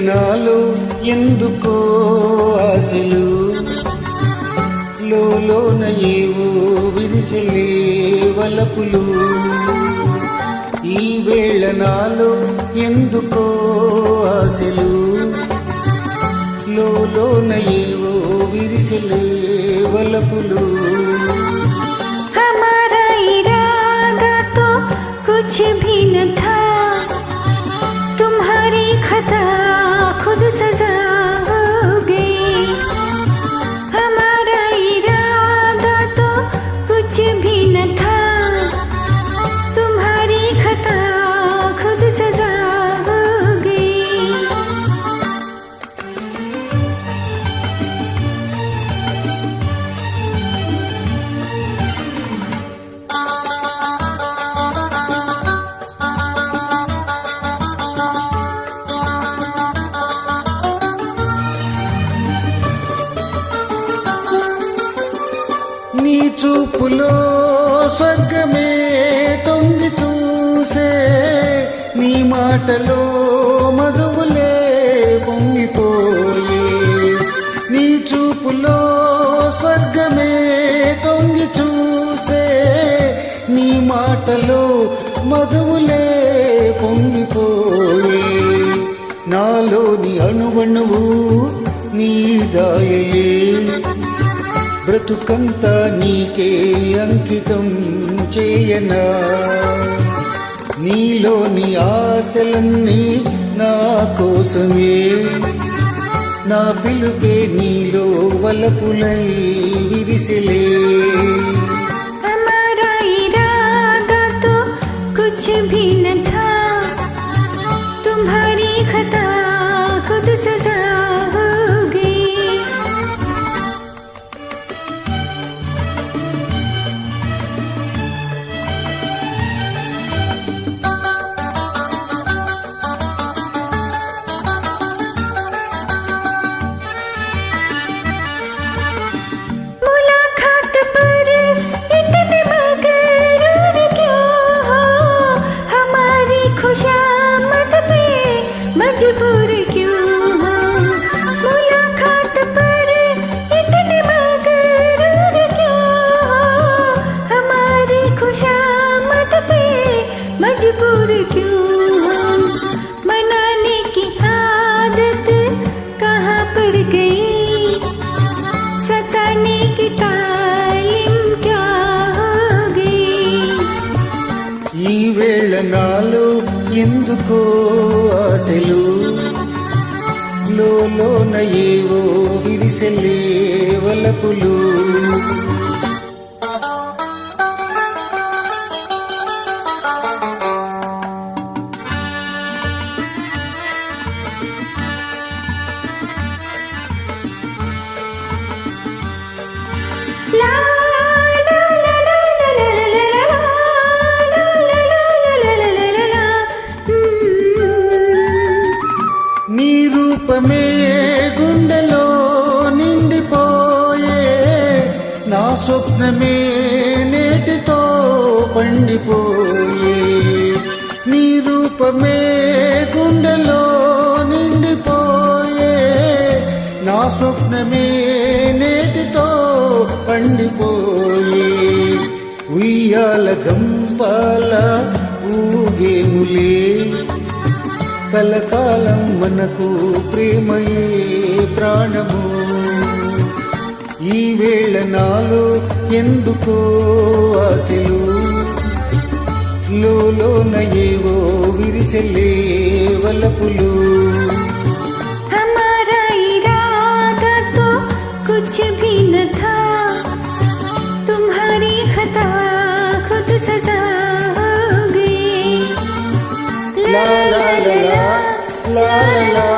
నాలో ఎందుకో ఆశలు లోన ఏవో విరిసెలే వలపులు ఈ వేళ నాలో ఎందుకో ఆశలు లోన ఏవో విరిసెలే వలపులు हमारा इरादा तो कुछ भी न था तुम्हारी खता खुद सजा हो गई हमारा इरादा तो कुछ भी न था तुम्हारी खता खुद सजा हो गई నీ చూపులో స్వర్గమే తొంగి చూసే నీ మాటలో మధువులే పొంగిపోయే నీ చూపులో స్వర్గమే తొంగి చూసే నీ మాటలో మధువులే పొంగిపోయే నాలోని అణువణువు నీ దాయలే బ్రతుకంతా నీకే అంకితం చేయనా నీలోని ఆశలన్నీ నా కోసమే నా పిలుపే నీలో వలపులై విరిసెలే हमारा इरादा तो कुछ भी न था तुम्हारी खता खुद सजा हो गई मुलाकात पर इतने मगरूर क्यों हो हमारी खुशामद पे मजबूर क्यों हो मुलाकात पर इतने मगरूर क्यों हो हमारी खुशामद पे मजबूर क्यों हो मनाने की आदत कहाँ पर गई सताने की तालीम क्या हो गई ఈ వేళ నాలో ఎందుకో ఆశలు లోన ఏవో విరిసెలే వలపులు ला ला ला ला ला ला ला ला ला ला ला ला ला నీ రూపమే గుండెలో నిండిపోయే నా స్వప్నమే నేటితో పండిపోయే నీ రూపమే గుండెలో నిండిపోయే నా స్వప్నమే నేటితో పండిపోయే ఉయ్యాల జంపాల ఊగేములే కలకాలం మనకు ప్రేమయే ప్రాణము ఈ వేళ నాలో ఎందుకో ఆశలు లోన ఏవో విరిసెలే వలపులు हमारा इरादा तो कुछ भी न था तुम्हारी खता खुद सजा हो गई లా లా లా లా లా లా